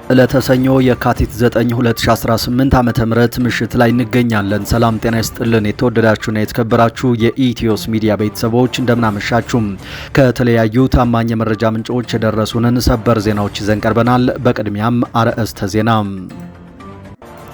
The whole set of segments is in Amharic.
ለተሰኞ የካቲት 9 2018 ዓመተ ምህረት ምሽት ላይ እንገኛለን። ሰላም ጤና ይስጥልን። የተወደዳችሁና የተከበራችሁ የኢትዮስ ሚዲያ ቤተሰቦች እንደምናመሻችሁ። ከተለያዩ ታማኝ የመረጃ ምንጮች የደረሱንን ሰበር ዜናዎች ይዘን ቀርበናል። በቅድሚያም አርዕስተ ዜና።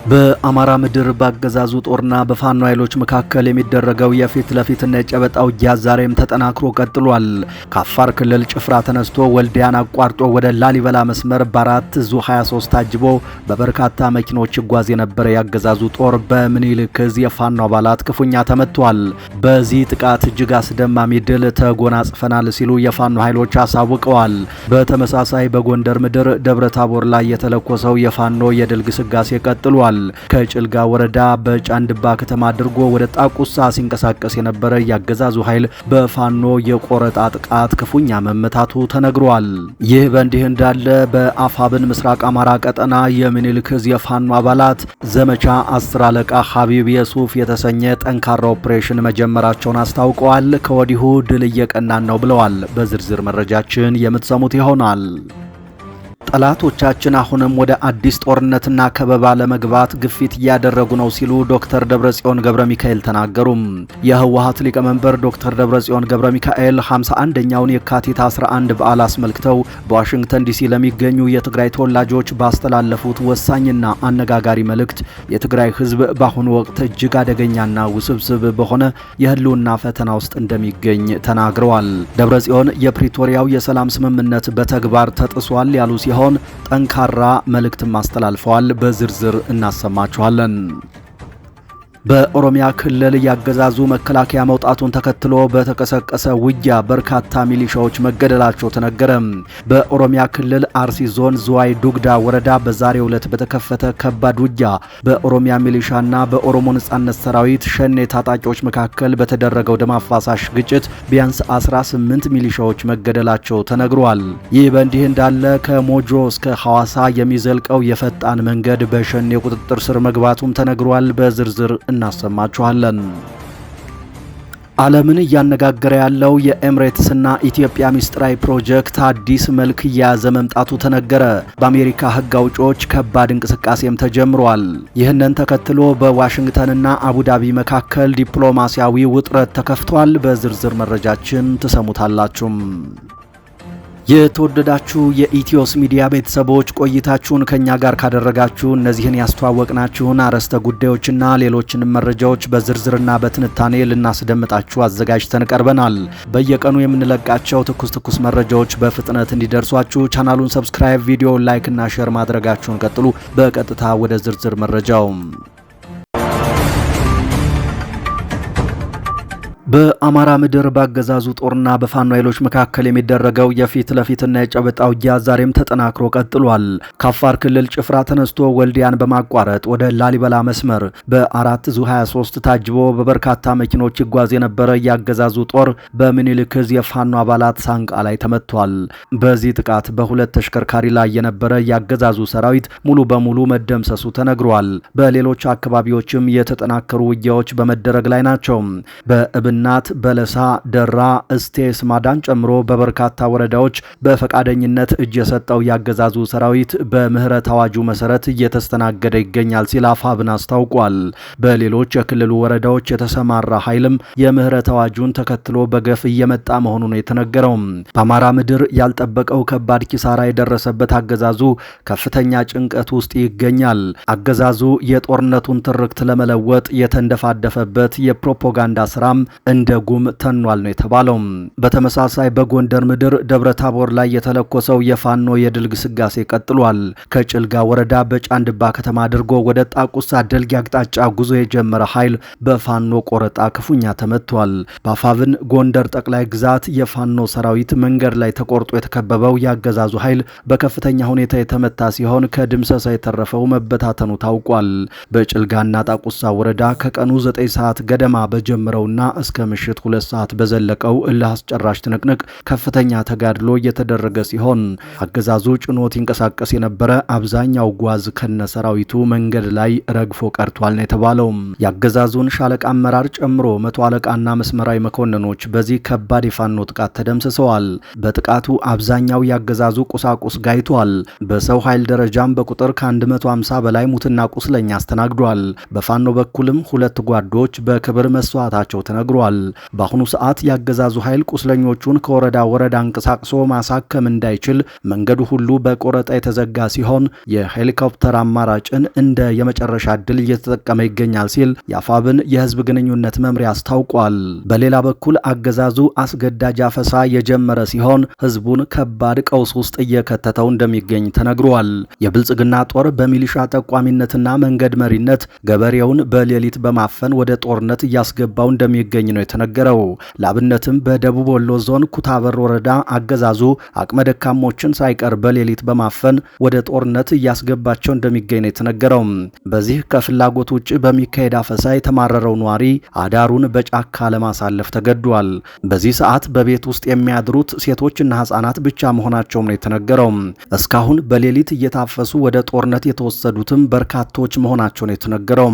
በአማራ ምድር ባገዛዙ ጦርና በፋኖ ኃይሎች መካከል የሚደረገው የፊት ለፊትና የጨበጣ ውጊያ ዛሬም ተጠናክሮ ቀጥሏል። ከአፋር ክልል ጭፍራ ተነስቶ ወልዲያን አቋርጦ ወደ ላሊበላ መስመር በ4 ዙ 23 ታጅቦ በበርካታ መኪኖች ይጓዝ የነበረ ያገዛዙ ጦር በምኒልክ ዕዝ የፋኖ አባላት ክፉኛ ተመቷል። በዚህ ጥቃት እጅግ አስደማሚ ድል ተጎናጽፈናል ሲሉ የፋኖ ኃይሎች አሳውቀዋል። በተመሳሳይ በጎንደር ምድር ደብረ ታቦር ላይ የተለኮሰው የፋኖ የድል ግስጋሴ ቀጥሏል። ከጭልጋ ወረዳ በጫንድባ ከተማ አድርጎ ወደ ጣቁሳ ሲንቀሳቀስ የነበረ ያገዛዙ ኃይል በፋኖ የቆረጣ ጥቃት ክፉኛ መመታቱ ተነግሯል። ይህ በእንዲህ እንዳለ በአፋብን ምስራቅ አማራ ቀጠና የምኒልክ ዕዝ የፋኖ አባላት ዘመቻ 10 አለቃ ሀቢብ የሱፍ የተሰኘ ጠንካራ ኦፕሬሽን መጀመራቸውን አስታውቀዋል። ከወዲሁ ድል እየቀናን ነው ብለዋል። በዝርዝር መረጃችን የምትሰሙት ይሆናል። ጠላቶቻችን አሁንም ወደ አዲስ ጦርነትና ከበባ ለመግባት ግፊት እያደረጉ ነው ሲሉ ዶክተር ደብረጽዮን ገብረ ሚካኤል ተናገሩ። የህወሓት ሊቀመንበር ዶክተር ደብረጽዮን ገብረ ሚካኤል 51ኛውን የካቲት 11 በዓል አስመልክተው በዋሽንግተን ዲሲ ለሚገኙ የትግራይ ተወላጆች ባስተላለፉት ወሳኝና አነጋጋሪ መልእክት የትግራይ ህዝብ በአሁኑ ወቅት እጅግ አደገኛና ውስብስብ በሆነ የህልውና ፈተና ውስጥ እንደሚገኝ ተናግረዋል። ደብረጽዮን የፕሪቶሪያው የሰላም ስምምነት በተግባር ተጥሷል ያሉ ሲሆን ጠንካራ መልእክትም አስተላልፈዋል። በዝርዝር እናሰማችኋለን። በኦሮሚያ ክልል ያገዛዙ መከላከያ መውጣቱን ተከትሎ በተቀሰቀሰ ውጊያ በርካታ ሚሊሻዎች መገደላቸው ተነገረ። በኦሮሚያ ክልል አርሲ ዞን ዝዋይ ዱግዳ ወረዳ በዛሬው ዕለት በተከፈተ ከባድ ውጊያ በኦሮሚያ ሚሊሻና በኦሮሞ ነጻነት ሰራዊት ሸኔ ታጣቂዎች መካከል በተደረገው ደም አፋሳሽ ግጭት ቢያንስ 18 ሚሊሻዎች መገደላቸው ተነግሯል። ይህ በእንዲህ እንዳለ ከሞጆ እስከ ሐዋሳ የሚዘልቀው የፈጣን መንገድ በሸኔ ቁጥጥር ስር መግባቱም ተነግሯል። በዝርዝር እናሰማችኋለን። ዓለምን እያነጋገረ ያለው የኤምሬትስና ኢትዮጵያ ሚስጥራዊ ፕሮጀክት አዲስ መልክ እየያዘ መምጣቱ ተነገረ። በአሜሪካ ሕግ አውጪዎች ከባድ እንቅስቃሴም ተጀምሯል። ይህንን ተከትሎ በዋሽንግተንና አቡዳቢ መካከል ዲፕሎማሲያዊ ውጥረት ተከፍቷል። በዝርዝር መረጃችን ትሰሙታላችሁ። የተወደዳችሁ የኢትዮስ ሚዲያ ቤተሰቦች ቆይታችሁን ከኛ ጋር ካደረጋችሁ እነዚህን ያስተዋወቅናችሁን አርዕስተ ጉዳዮችና ሌሎችንም መረጃዎች በዝርዝርና በትንታኔ ልናስደምጣችሁ አዘጋጅተን ቀርበናል። በየቀኑ የምንለቃቸው ትኩስ መረጃዎች በፍጥነት እንዲደርሷችሁ ቻናሉን ሰብስክራይብ፣ ቪዲዮውን ላይክ እና ሼር ማድረጋችሁን ቀጥሉ። በቀጥታ ወደ ዝርዝር መረጃው። በአማራ ምድር ባገዛዙ ጦርና በፋኖ ኃይሎች መካከል የሚደረገው የፊት ለፊትና የጨበጣ ውጊያ ዛሬም ተጠናክሮ ቀጥሏል። ከአፋር ክልል ጭፍራ ተነስቶ ወልዲያን በማቋረጥ ወደ ላሊበላ መስመር በ4 ዙ 23 ታጅቦ በበርካታ መኪኖች ይጓዝ የነበረ ያገዛዙ ጦር በምኒልክ ዕዝ የፋኖ አባላት ሳንቃ ላይ ተመቷል። በዚህ ጥቃት በሁለት ተሽከርካሪ ላይ የነበረ ያገዛዙ ሰራዊት ሙሉ በሙሉ መደምሰሱ ተነግሯል። በሌሎች አካባቢዎችም የተጠናከሩ ውጊያዎች በመደረግ ላይ ናቸው። ናት በለሳ፣ ደራ፣ እስቴ፣ ስማዳን ጨምሮ በበርካታ ወረዳዎች በፈቃደኝነት እጅ የሰጠው ያገዛዙ ሰራዊት በምህረት አዋጁ መሰረት እየተስተናገደ ይገኛል ሲል አፋብን አስታውቋል። በሌሎች የክልሉ ወረዳዎች የተሰማራ ኃይልም የምህረት አዋጁን ተከትሎ በገፍ እየመጣ መሆኑ ነው የተነገረው። በአማራ ምድር ያልጠበቀው ከባድ ኪሳራ የደረሰበት አገዛዙ ከፍተኛ ጭንቀት ውስጥ ይገኛል። አገዛዙ የጦርነቱን ትርክት ለመለወጥ የተንደፋደፈበት የፕሮፓጋንዳ ስራም እንደ ጉም ተኗል ነው የተባለው። በተመሳሳይ በጎንደር ምድር ደብረ ታቦር ላይ የተለኮሰው የፋኖ የድል ግስጋሴ ቀጥሏል። ከጭልጋ ወረዳ በጫንድባ ከተማ አድርጎ ወደ ጣቁሳ ደልጊ አቅጣጫ ጉዞ የጀመረ ኃይል በፋኖ ቆረጣ ክፉኛ ተመቷል። በአፋብን ጎንደር ጠቅላይ ግዛት የፋኖ ሰራዊት መንገድ ላይ ተቆርጦ የተከበበው ያገዛዙ ኃይል በከፍተኛ ሁኔታ የተመታ ሲሆን ከድምሰሳ የተረፈው መበታተኑ ታውቋል። በጭልጋና ጣቁሳ ወረዳ ከቀኑ 9 ሰዓት ገደማ በጀመረውና እስከ እስከ ምሽት 2 ሰዓት በዘለቀው እልህ አስጨራሽ ትንቅንቅ ከፍተኛ ተጋድሎ እየተደረገ ሲሆን አገዛዙ ጭኖት ይንቀሳቀስ የነበረ አብዛኛው ጓዝ ከነሰራዊቱ መንገድ ላይ ረግፎ ቀርቷል ነው የተባለው። የአገዛዙን ሻለቃ አመራር ጨምሮ 100 አለቃና መስመራዊ መኮንኖች በዚህ ከባድ የፋኖ ጥቃት ተደምስሰዋል። በጥቃቱ አብዛኛው ያገዛዙ ቁሳቁስ ጋይቷል። በሰው ኃይል ደረጃም በቁጥር ከ150 በላይ ሙትና ቁስለኛ አስተናግዷል። በፋኖ በኩልም 2 ጓዶች በክብር መስዋዕታቸው ተነግሯል። በአሁኑ ሰዓት ያገዛዙ ኃይል ቁስለኞቹን ከወረዳ ወረዳ አንቀሳቅሶ ማሳከም እንዳይችል መንገዱ ሁሉ በቆረጣ የተዘጋ ሲሆን የሄሊኮፕተር አማራጭን እንደ የመጨረሻ ዕድል እየተጠቀመ ይገኛል ሲል የአፋብን የህዝብ ግንኙነት መምሪያ አስታውቋል። በሌላ በኩል አገዛዙ አስገዳጅ አፈሳ የጀመረ ሲሆን ህዝቡን ከባድ ቀውስ ውስጥ እየከተተው እንደሚገኝ ተነግሯል። የብልጽግና ጦር በሚሊሻ ጠቋሚነትና መንገድ መሪነት ገበሬውን በሌሊት በማፈን ወደ ጦርነት እያስገባው እንደሚገኝ ነው የተነገረው። ለአብነትም በደቡብ ወሎ ዞን ኩታበር ወረዳ አገዛዙ አቅመ ደካሞችን ሳይቀር በሌሊት በማፈን ወደ ጦርነት እያስገባቸው እንደሚገኝ ነው የተነገረው። በዚህ ከፍላጎት ውጭ በሚካሄድ አፈሳ የተማረረው ኗሪ አዳሩን በጫካ ለማሳለፍ ተገዷል። በዚህ ሰዓት በቤት ውስጥ የሚያድሩት ሴቶችና ህጻናት ብቻ መሆናቸውም ነው የተነገረው። እስካሁን በሌሊት እየታፈሱ ወደ ጦርነት የተወሰዱትም በርካቶች መሆናቸው ነው የተነገረው።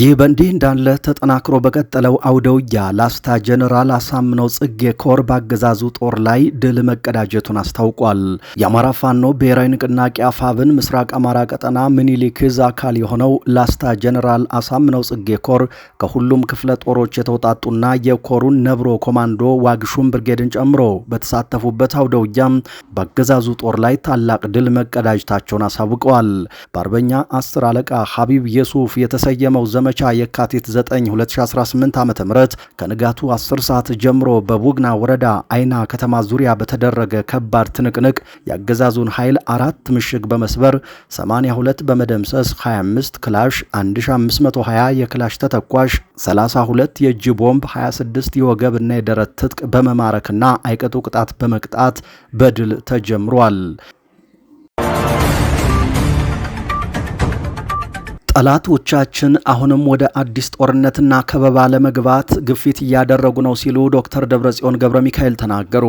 ይህ በእንዲህ እንዳለ ተጠናክሮ በቀጠለው አውደውያ ላስታ ጀነራል አሳምነው ጽጌ ኮር በአገዛዙ ጦር ላይ ድል መቀዳጀቱን አስታውቋል። የአማራ ፋኖ ብሔራዊ ንቅናቄ አፋብን ምስራቅ አማራ ቀጠና ምኒልክ ዕዝ አካል የሆነው ላስታ ጀነራል አሳምነው ጽጌ ኮር ከሁሉም ክፍለ ጦሮች የተውጣጡና የኮሩን ነብሮ ኮማንዶ ዋግሹም ብርጌድን ጨምሮ በተሳተፉበት አውደውያም በአገዛዙ ጦር ላይ ታላቅ ድል መቀዳጀታቸውን አሳውቀዋል። በአርበኛ 10 አለቃ ሀቢብ የሱፍ የተሰየመው ዘመቻ የካቲት 9 2018 ዓ.ም ከንጋቱ 10 ሰዓት ጀምሮ በቡግና ወረዳ አይና ከተማ ዙሪያ በተደረገ ከባድ ትንቅንቅ የአገዛዙን ኃይል 4 ምሽግ በመስበር 82 በመደምሰስ 25 ክላሽ 1520 የክላሽ ተተኳሽ 32 የእጅ ቦምብ 26 የወገብና የደረት ትጥቅ በመማረክና አይቀጡ ቅጣት በመቅጣት በድል ተጀምሯል። ጠላቶቻችን አሁንም ወደ አዲስ ጦርነትና ከበባ ለመግባት ግፊት እያደረጉ ነው ሲሉ ዶክተር ደብረጽዮን ገብረ ሚካኤል ተናገሩ።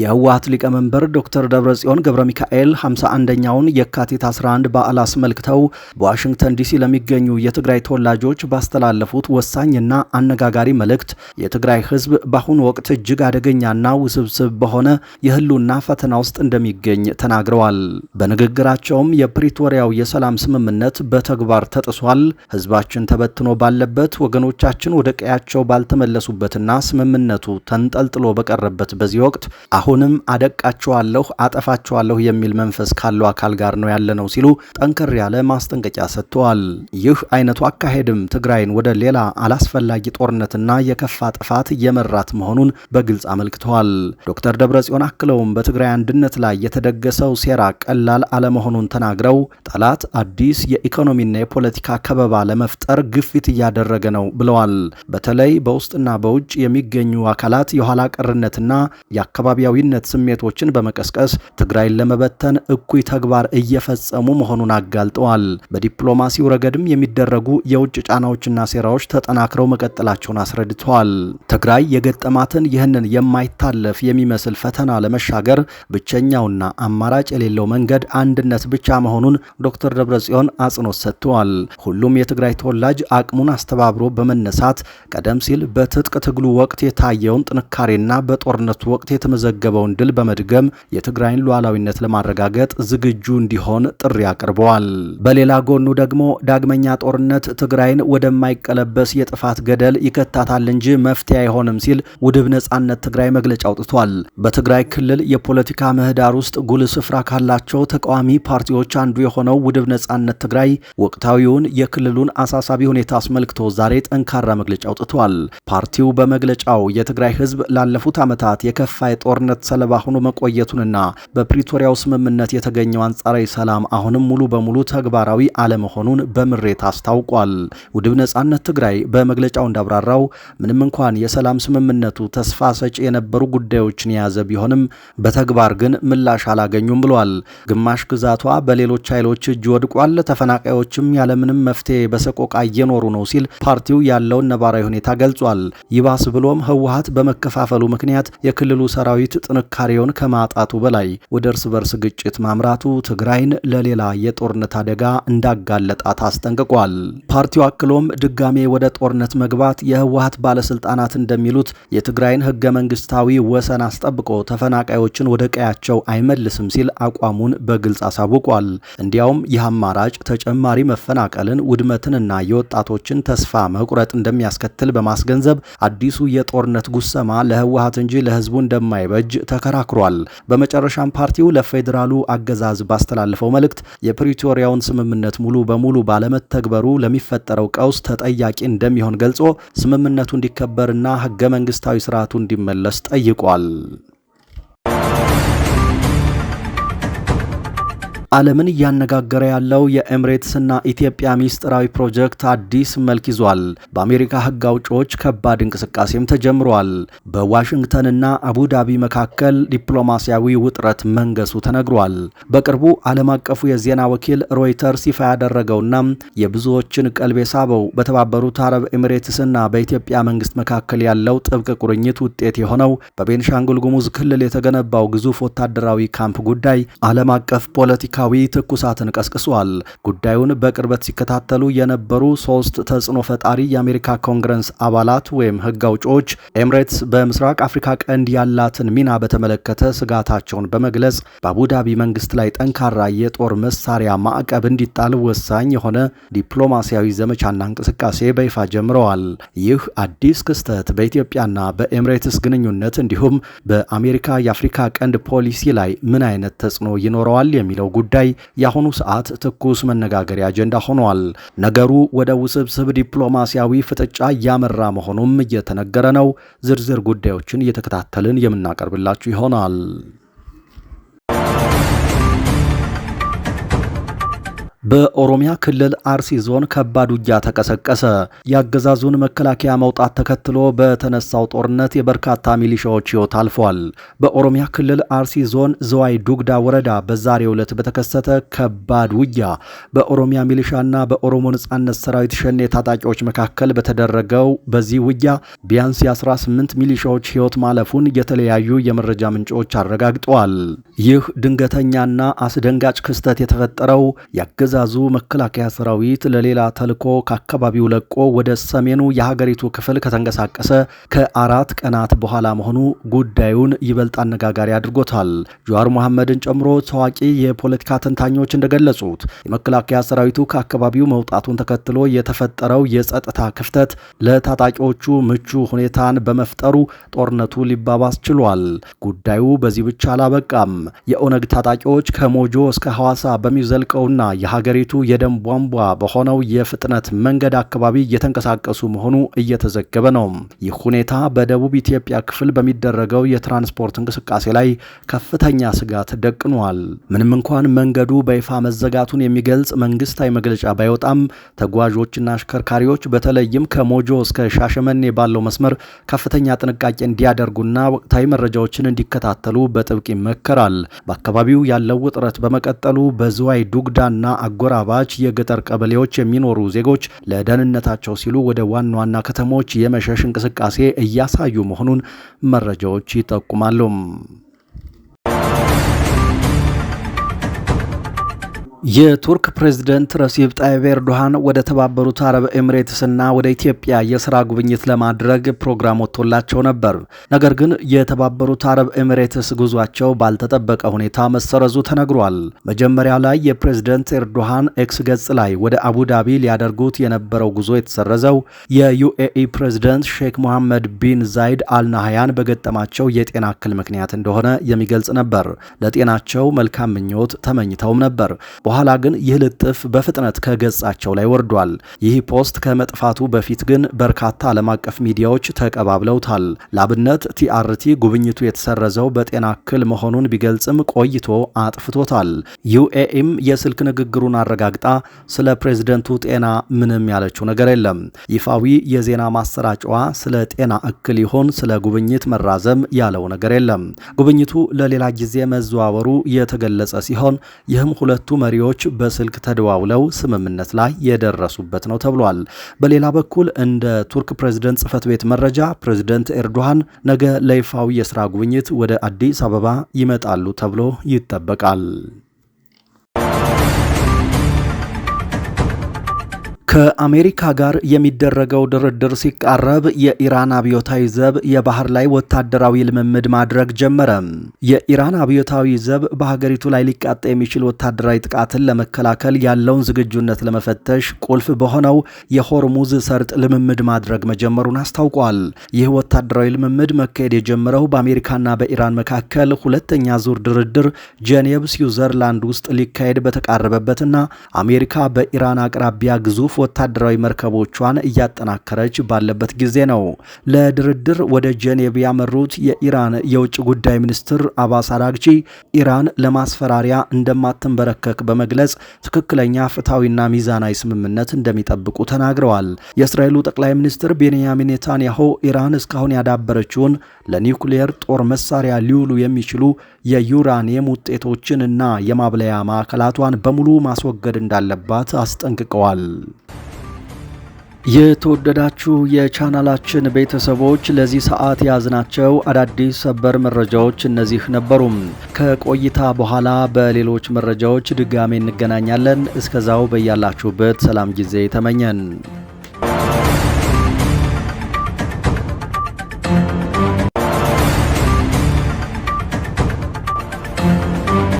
የህወሓት ሊቀመንበር ዶክተር ደብረጽዮን ገብረ ሚካኤል 51ኛውን የካቲት 11 በዓል አስመልክተው በዋሽንግተን ዲሲ ለሚገኙ የትግራይ ተወላጆች ባስተላለፉት ወሳኝና አነጋጋሪ መልእክት የትግራይ ህዝብ በአሁኑ ወቅት እጅግ አደገኛና ውስብስብ በሆነ የህልውና ፈተና ውስጥ እንደሚገኝ ተናግረዋል። በንግግራቸውም የፕሪቶሪያው የሰላም ስምምነት በተግባር ተጥሷል። ህዝባችን ተበትኖ ባለበት ወገኖቻችን ወደ ቀያቸው ባልተመለሱበትና ስምምነቱ ተንጠልጥሎ በቀረበት በዚህ ወቅት አሁንም አደቃቸዋለሁ፣ አጠፋቸዋለሁ የሚል መንፈስ ካለው አካል ጋር ነው ያለነው ሲሉ ጠንከር ያለ ማስጠንቀቂያ ሰጥተዋል። ይህ አይነቱ አካሄድም ትግራይን ወደ ሌላ አላስፈላጊ ጦርነትና የከፋ ጥፋት እየመራት መሆኑን በግልጽ አመልክተዋል። ዶክተር ደብረጽዮን አክለውም በትግራይ አንድነት ላይ የተደገሰው ሴራ ቀላል አለመሆኑን ተናግረው ጠላት አዲስ የኢኮኖሚና የፖለቲካ ከበባ ለመፍጠር ግፊት እያደረገ ነው ብለዋል። በተለይ በውስጥና በውጭ የሚገኙ አካላት የኋላ ቀርነትና የአካባቢያዊነት ስሜቶችን በመቀስቀስ ትግራይን ለመበተን እኩይ ተግባር እየፈጸሙ መሆኑን አጋልጠዋል። በዲፕሎማሲው ረገድም የሚደረጉ የውጭ ጫናዎችና ሴራዎች ተጠናክረው መቀጠላቸውን አስረድተዋል። ትግራይ የገጠማትን ይህንን የማይታለፍ የሚመስል ፈተና ለመሻገር ብቸኛውና አማራጭ የሌለው መንገድ አንድነት ብቻ መሆኑን ዶክተር ደብረጽዮን አጽንኦት ሰጥተዋል። ሁሉም የትግራይ ተወላጅ አቅሙን አስተባብሮ በመነሳት ቀደም ሲል በትጥቅ ትግሉ ወቅት የታየውን ጥንካሬና በጦርነቱ ወቅት የተመዘገበውን ድል በመድገም የትግራይን ሉዓላዊነት ለማረጋገጥ ዝግጁ እንዲሆን ጥሪ አቅርበዋል። በሌላ ጎኑ ደግሞ ዳግመኛ ጦርነት ትግራይን ወደማይቀለበስ የጥፋት ገደል ይከታታል እንጂ መፍትሄ አይሆንም ሲል ውድብ ነጻነት ትግራይ መግለጫ አውጥቷል። በትግራይ ክልል የፖለቲካ ምህዳር ውስጥ ጉልህ ስፍራ ካላቸው ተቃዋሚ ፓርቲዎች አንዱ የሆነው ውድብ ነጻነት ትግራይ ወቅታዊውን የክልሉን አሳሳቢ ሁኔታ አስመልክቶ ዛሬ ጠንካራ መግለጫ አውጥቷል። ፓርቲው በመግለጫው የትግራይ ህዝብ ላለፉት ዓመታት የከፋ የጦርነት ሰለባ ሆኖ መቆየቱንና በፕሪቶሪያው ስምምነት የተገኘው አንጻራዊ ሰላም አሁንም ሙሉ በሙሉ ተግባራዊ አለመሆኑን በምሬት አስታውቋል። ውድብ ነጻነት ትግራይ በመግለጫው እንዳብራራው ምንም እንኳን የሰላም ስምምነቱ ተስፋ ሰጪ የነበሩ ጉዳዮችን የያዘ ቢሆንም በተግባር ግን ምላሽ አላገኙም ብሏል። ግማሽ ግዛቷ በሌሎች ኃይሎች እጅ ወድቋል። ተፈናቃዮችም ያለ ያለምንም መፍትሄ በሰቆቃ እየኖሩ ነው ሲል ፓርቲው ያለውን ነባራዊ ሁኔታ ገልጿል። ይባስ ብሎም ህወሓት በመከፋፈሉ ምክንያት የክልሉ ሰራዊት ጥንካሬውን ከማጣቱ በላይ ወደ እርስ በርስ ግጭት ማምራቱ ትግራይን ለሌላ የጦርነት አደጋ እንዳጋለጣት አስጠንቅቋል። ፓርቲው አክሎም ድጋሜ ወደ ጦርነት መግባት የህወሓት ባለስልጣናት እንደሚሉት የትግራይን ህገ መንግስታዊ ወሰን አስጠብቆ ተፈናቃዮችን ወደ ቀያቸው አይመልስም ሲል አቋሙን በግልጽ አሳውቋል። እንዲያውም ይህ አማራጭ ተጨማሪ መፈናቀልን፣ ውድመትንና የወጣቶችን ተስፋ መቁረጥ እንደሚያስከትል በማስገንዘብ አዲሱ የጦርነት ጉሰማ ለህወሓት እንጂ ለህዝቡ እንደማይበጅ ተከራክሯል። በመጨረሻም ፓርቲው ለፌዴራሉ አገዛዝ ባስተላለፈው መልእክት የፕሪቶሪያውን ስምምነት ሙሉ በሙሉ ባለመተግበሩ ለሚፈጠረው ቀውስ ተጠያቂ እንደሚሆን ገልጾ ስምምነቱ እንዲከበርና ህገ መንግስታዊ ስርዓቱ እንዲመለስ ጠይቋል። ዓለምን እያነጋገረ ያለው የኤምሬትስና ኢትዮጵያ ሚስጥራዊ ፕሮጀክት አዲስ መልክ ይዟል። በአሜሪካ ህግ አውጪዎች ከባድ እንቅስቃሴም ተጀምሯል። በዋሽንግተንና አቡዳቢ መካከል ዲፕሎማሲያዊ ውጥረት መንገሱ ተነግሯል። በቅርቡ ዓለም አቀፉ የዜና ወኪል ሮይተርስ ይፋ ያደረገውና የብዙዎችን ቀልብ የሳበው በተባበሩት አረብ ኤምሬትስና በኢትዮጵያ መንግስት መካከል ያለው ጥብቅ ቁርኝት ውጤት የሆነው በቤንሻንጉል ጉሙዝ ክልል የተገነባው ግዙፍ ወታደራዊ ካምፕ ጉዳይ ዓለም አቀፍ ፖለቲካ ትኩሳትን ቀስቅሷል። ጉዳዩን በቅርበት ሲከታተሉ የነበሩ 3 ተጽዕኖ ፈጣሪ የአሜሪካ ኮንግረስ አባላት ወይም ህግ አውጪዎች ኤምሬትስ በምስራቅ አፍሪካ ቀንድ ያላትን ሚና በተመለከተ ስጋታቸውን በመግለጽ በአቡዳቢ መንግስት ላይ ጠንካራ የጦር መሳሪያ ማዕቀብ እንዲጣል ወሳኝ የሆነ ዲፕሎማሲያዊ ዘመቻና እንቅስቃሴ በይፋ ጀምረዋል። ይህ አዲስ ክስተት በኢትዮጵያና በኤምሬትስ ግንኙነት እንዲሁም በአሜሪካ የአፍሪካ ቀንድ ፖሊሲ ላይ ምን አይነት ተጽዕኖ ይኖረዋል የሚለው ጉዳይ የአሁኑ ሰዓት ትኩስ መነጋገሪያ አጀንዳ ሆኗል። ነገሩ ወደ ውስብስብ ዲፕሎማሲያዊ ፍጥጫ እያመራ መሆኑም እየተነገረ ነው። ዝርዝር ጉዳዮችን እየተከታተልን የምናቀርብላችሁ ይሆናል። በኦሮሚያ ክልል አርሲ ዞን ከባድ ውጊያ ተቀሰቀሰ። የአገዛዙን መከላከያ መውጣት ተከትሎ በተነሳው ጦርነት የበርካታ ሚሊሻዎች ሕይወት አልፏል። በኦሮሚያ ክልል አርሲ ዞን ዝዋይ ዱግዳ ወረዳ በዛሬው ዕለት በተከሰተ ከባድ ውጊያ በኦሮሚያ ሚሊሻና በኦሮሞ ነጻነት ሰራዊት ሸኔ ታጣቂዎች መካከል በተደረገው በዚህ ውጊያ ቢያንስ የ18 ሚሊሻዎች ሕይወት ማለፉን የተለያዩ የመረጃ ምንጮች አረጋግጠዋል። ይህ ድንገተኛና አስደንጋጭ ክስተት የተፈጠረው የአገዛዙ መከላከያ ሰራዊት ለሌላ ተልኮ ከአካባቢው ለቆ ወደ ሰሜኑ የሀገሪቱ ክፍል ከተንቀሳቀሰ ከ4 ቀናት በኋላ መሆኑ ጉዳዩን ይበልጥ አነጋጋሪ አድርጎታል። ጀዋር መሐመድን ጨምሮ ታዋቂ የፖለቲካ ተንታኞች እንደገለጹት የመከላከያ ሰራዊቱ ከአካባቢው መውጣቱን ተከትሎ የተፈጠረው የጸጥታ ክፍተት ለታጣቂዎቹ ምቹ ሁኔታን በመፍጠሩ ጦርነቱ ሊባባስ ችሏል። ጉዳዩ በዚህ ብቻ አላበቃም። የኦነግ ታጣቂዎች ከሞጆ እስከ ሐዋሳ በሚዘልቀውና የሀገሪቱ የደም ቧንቧ በሆነው የፍጥነት መንገድ አካባቢ እየተንቀሳቀሱ መሆኑ እየተዘገበ ነው። ይህ ሁኔታ በደቡብ ኢትዮጵያ ክፍል በሚደረገው የትራንስፖርት እንቅስቃሴ ላይ ከፍተኛ ስጋት ደቅኗል። ምንም እንኳን መንገዱ በይፋ መዘጋቱን የሚገልጽ መንግስታዊ መግለጫ ባይወጣም ተጓዦችና አሽከርካሪዎች በተለይም ከሞጆ እስከ ሻሸመኔ ባለው መስመር ከፍተኛ ጥንቃቄ እንዲያደርጉና ወቅታዊ መረጃዎችን እንዲከታተሉ በጥብቅ ይመከራል። በአካባቢው ያለው ውጥረት በመቀጠሉ በዝዋይ ዱግዳና አጎራባች የገጠር ቀበሌዎች የሚኖሩ ዜጎች ለደህንነታቸው ሲሉ ወደ ዋና ዋና ከተሞች የመሸሽ እንቅስቃሴ እያሳዩ መሆኑን መረጃዎች ይጠቁማሉ። የቱርክ ፕሬዝደንት ረሲብ ጣይብ ኤርዶሃን ወደ ተባበሩት አረብ ኤምሬትስና ወደ ኢትዮጵያ የሥራ ጉብኝት ለማድረግ ፕሮግራም ወጥቶላቸው ነበር። ነገር ግን የተባበሩት አረብ ኤምሬትስ ጉዟቸው ባልተጠበቀ ሁኔታ መሰረዙ ተነግሯል። መጀመሪያ ላይ የፕሬዝደንት ኤርዶሃን ኤክስ ገጽ ላይ ወደ አቡዳቢ ሊያደርጉት የነበረው ጉዞ የተሰረዘው የዩኤኢ ፕሬዝደንት ሼክ መሐመድ ቢን ዛይድ አልናህያን በገጠማቸው የጤና እክል ምክንያት እንደሆነ የሚገልጽ ነበር። ለጤናቸው መልካም ምኞት ተመኝተውም ነበር። በኋላ ግን ይህ ልጥፍ በፍጥነት ከገጻቸው ላይ ወርዷል። ይህ ፖስት ከመጥፋቱ በፊት ግን በርካታ ዓለም አቀፍ ሚዲያዎች ተቀባብለውታል። ላብነት ቲአርቲ ጉብኝቱ የተሰረዘው በጤና እክል መሆኑን ቢገልጽም ቆይቶ አጥፍቶታል። ዩኤኢም የስልክ ንግግሩን አረጋግጣ ስለ ፕሬዝደንቱ ጤና ምንም ያለችው ነገር የለም። ይፋዊ የዜና ማሰራጫዋ ስለ ጤና እክል ይሆን ስለ ጉብኝት መራዘም ያለው ነገር የለም። ጉብኝቱ ለሌላ ጊዜ መዘዋወሩ የተገለጸ ሲሆን ይህም ሁለቱ መሪዎች መሪዎች በስልክ ተደዋውለው ስምምነት ላይ የደረሱበት ነው ተብሏል። በሌላ በኩል እንደ ቱርክ ፕሬዝደንት ጽህፈት ቤት መረጃ ፕሬዝደንት ኤርዶሃን ነገ ለይፋዊ የስራ ጉብኝት ወደ አዲስ አበባ ይመጣሉ ተብሎ ይጠበቃል። ከአሜሪካ ጋር የሚደረገው ድርድር ሲቃረብ የኢራን አብዮታዊ ዘብ የባህር ላይ ወታደራዊ ልምምድ ማድረግ ጀመረ። የኢራን አብዮታዊ ዘብ በሀገሪቱ ላይ ሊቃጣ የሚችል ወታደራዊ ጥቃትን ለመከላከል ያለውን ዝግጁነት ለመፈተሽ ቁልፍ በሆነው የሆርሙዝ ሰርጥ ልምምድ ማድረግ መጀመሩን አስታውቋል። ይህ ወታደራዊ ልምምድ መካሄድ የጀመረው በአሜሪካና በኢራን መካከል ሁለተኛ ዙር ድርድር ጄኔቭ ስዊዘርላንድ ውስጥ ሊካሄድ በተቃረበበትና አሜሪካ በኢራን አቅራቢያ ግዙፍ ወታደራዊ መርከቦቿን እያጠናከረች ባለበት ጊዜ ነው። ለድርድር ወደ ጄኔቭ ያመሩት የኢራን የውጭ ጉዳይ ሚኒስትር አባስ አራግቺ ኢራን ለማስፈራሪያ እንደማትንበረከክ በመግለጽ ትክክለኛ ፍትሐዊና ሚዛናዊ ስምምነት እንደሚጠብቁ ተናግረዋል። የእስራኤሉ ጠቅላይ ሚኒስትር ቤንያሚን ኔታንያሁ ኢራን እስካሁን ያዳበረችውን ለኒውክሌር ጦር መሳሪያ ሊውሉ የሚችሉ የዩራኒየም ውጤቶችን እና የማብለያ ማዕከላቷን በሙሉ ማስወገድ እንዳለባት አስጠንቅቀዋል። የተወደዳችሁ የቻናላችን ቤተሰቦች ለዚህ ሰዓት ያዝናቸው አዳዲስ ሰበር መረጃዎች እነዚህ ነበሩም። ከቆይታ በኋላ በሌሎች መረጃዎች ድጋሜ እንገናኛለን። እስከዛው በያላችሁበት ሰላም ጊዜ ተመኘን።